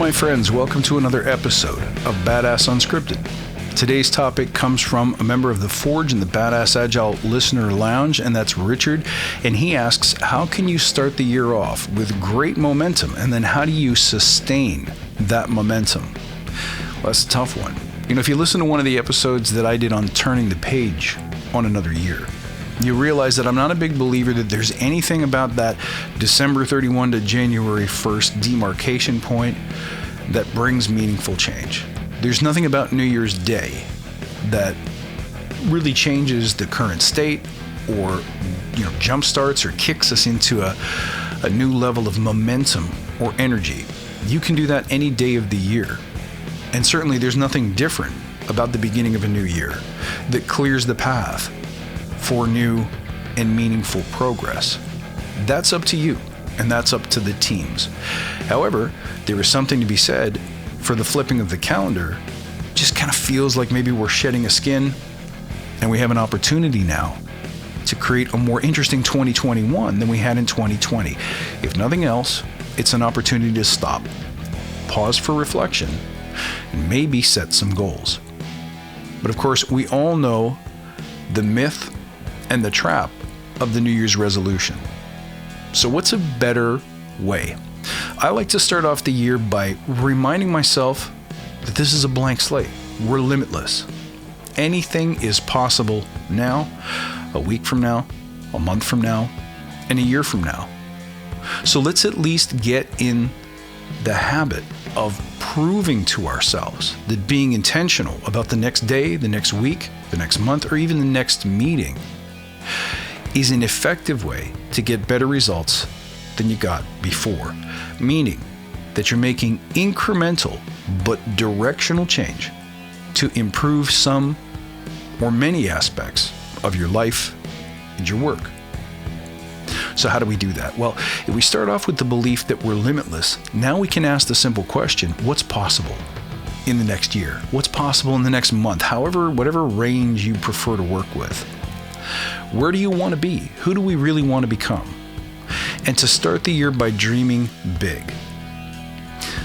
my friends. Welcome to another episode of Badass Unscripted. Today's topic comes from a member of the Forge and the Badass Agile Listener Lounge, and that's Richard. And he asks, how can you start the year off with great momentum, and then how do you sustain that momentum? Well, that's a tough one. You know, if you listen to one of the episodes that I did on turning the page on another year, you realize that I'm not a big believer that there's anything about that December 31 to January 1st demarcation point that brings meaningful change. There's nothing about New Year's Day that really changes the current state or, jumpstarts or kicks us into a new level of momentum or energy. You can do that any day of the year. And certainly there's nothing different about the beginning of a new year that clears the path for new and meaningful progress. That's up to you, and that's up to the teams. However, there is something to be said for the flipping of the calendar. Just kind of feels like maybe we're shedding a skin, and we have an opportunity now to create a more interesting 2021 than we had in 2020. If nothing else, it's an opportunity to stop, pause for reflection, and maybe set some goals. But of course, we all know the myth and the trap of the New Year's resolution. So what's a better way? I like to start off the year by reminding myself that this is a blank slate. We're limitless. Anything is possible now, a week from now, a month from now, and a year from now. So let's at least get in the habit of proving to ourselves that being intentional about the next day, the next week, the next month, or even the next meeting is an effective way to get better results than you got before. Meaning that you're making incremental but directional change to improve some or many aspects of your life and your work. So how do we do that? Well, if we start off with the belief that we're limitless, now we can ask the simple question, what's possible in the next year? What's possible in the next month? Whatever range you prefer to work with. Where do you want to be? Who do we really want to become? And to start the year by dreaming big.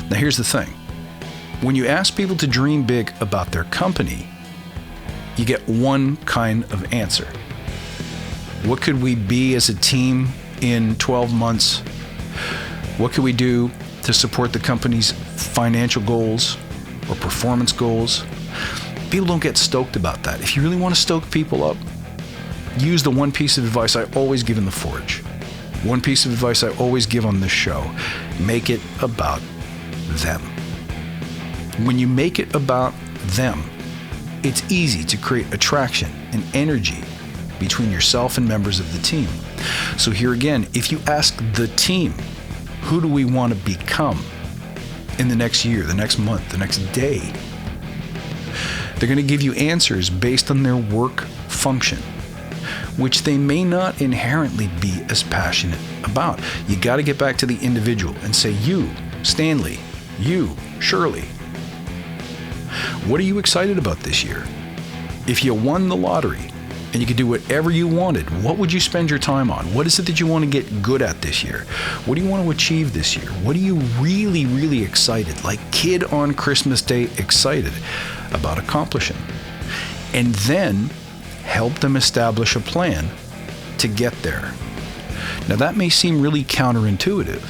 Now here's the thing. When you ask people to dream big about their company, you get one kind of answer. What could we be as a team in 12 months? What could we do to support the company's financial goals or performance goals? People don't get stoked about that. If you really want to stoke people up, use the one piece of advice I always give in the Forge. One piece of advice I always give on this show. Make it about them. When you make it about them, it's easy to create attraction and energy between yourself and members of the team. So here again, if you ask the team, who do we want to become in the next year, the next month, the next day? They're going to give you answers based on their work function, which they may not inherently be as passionate about. You got to get back to the individual and say, you, Stanley, you, Shirley, what are you excited about this year? If you won the lottery and you could do whatever you wanted, what would you spend your time on? What is it that you want to get good at this year? What do you want to achieve this year? What are you really, really excited, like kid on Christmas Day excited about accomplishing? And then help them establish a plan to get there. Now that may seem really counterintuitive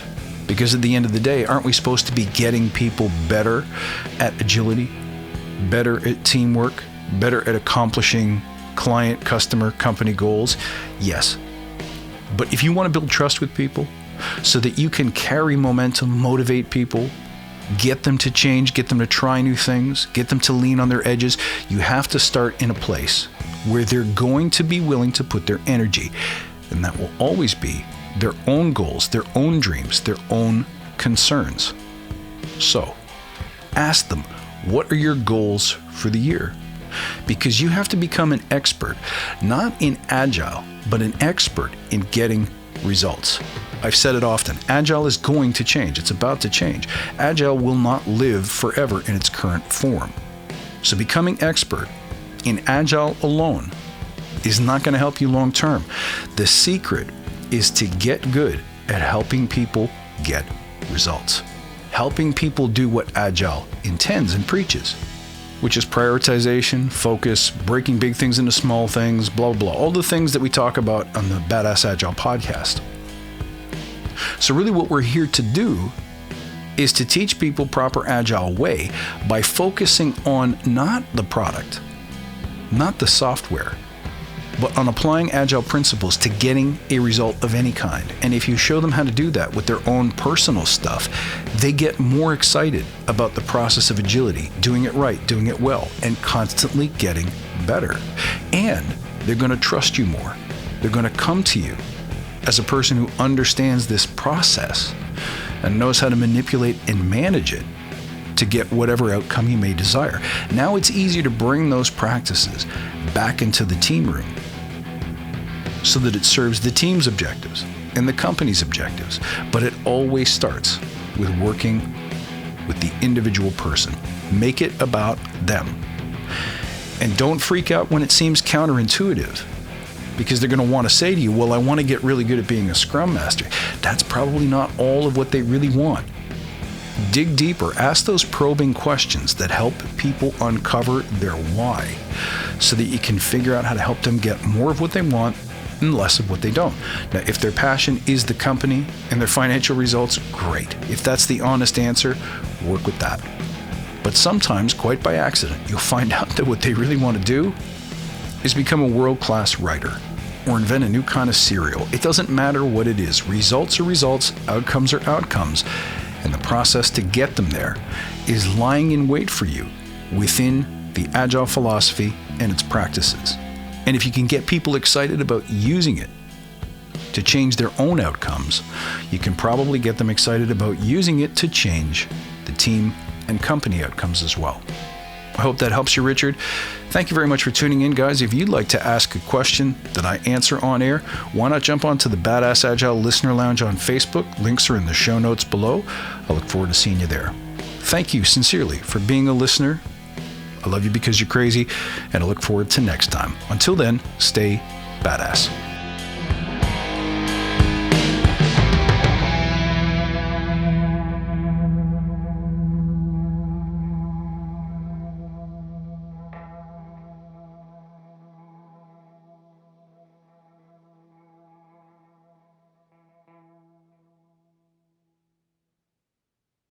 because at the end of the day, aren't we supposed to be getting people better at agility, better at teamwork, better at accomplishing client, customer, company goals? Yes. But if you want to build trust with people so that you can carry momentum, motivate people, get them to change, get them to try new things, get them to lean on their edges, you have to start in a place where they're going to be willing to put their energy. And that will always be their own goals, their own dreams, their own concerns. So, ask them, what are your goals for the year? Because you have to become an expert, not in Agile, but an expert in getting results. I've said it often, Agile is going to change. It's about to change. Agile will not live forever in its current form. So becoming expert in Agile alone is not going to help you long term. The secret is to get good at helping people get results. helping people do what Agile intends and preaches, which is prioritization, focus, breaking big things into small things, blah, blah, all the things that we talk about on the Badass Agile podcast. So really what we're here to do is to teach people proper Agile way by focusing on not the product, not the software, but on applying Agile principles to getting a result of any kind. And if you show them how to do that with their own personal stuff, they get more excited about the process of agility, doing it right, doing it well, and constantly getting better. And they're going to trust you more. They're going to come to you as a person who understands this process and knows how to manipulate and manage it to get whatever outcome you may desire. Now it's easier to bring those practices back into the team room so that it serves the team's objectives and the company's objectives. But it always starts with working with the individual person. Make it about them. And don't freak out when it seems counterintuitive, because they're going to want to say to you, well, I want to get really good at being a Scrum Master. That's probably not all of what they really want. Dig deeper, ask those probing questions that help people uncover their why, so that you can figure out how to help them get more of what they want and less of what they don't. Now, if their passion is the company and their financial results, great. If that's the honest answer, work with that. But sometimes, quite by accident, you'll find out that what they really want to do is become a world-class writer or invent a new kind of cereal. It doesn't matter what it is. Results are results, outcomes are outcomes. And the process to get them there is lying in wait for you within the Agile philosophy and its practices. And if you can get people excited about using it to change their own outcomes, you can probably get them excited about using it to change the team and company outcomes as well. I hope that helps you, Richard. Thank you very much for tuning in, guys. If you'd like to ask a question that I answer on air, why not jump onto the Badass Agile Listener Lounge on Facebook? Links are in the show notes below. I look forward to seeing you there. Thank you sincerely for being a listener. I love you because you're crazy, and I look forward to next time. Until then, stay badass.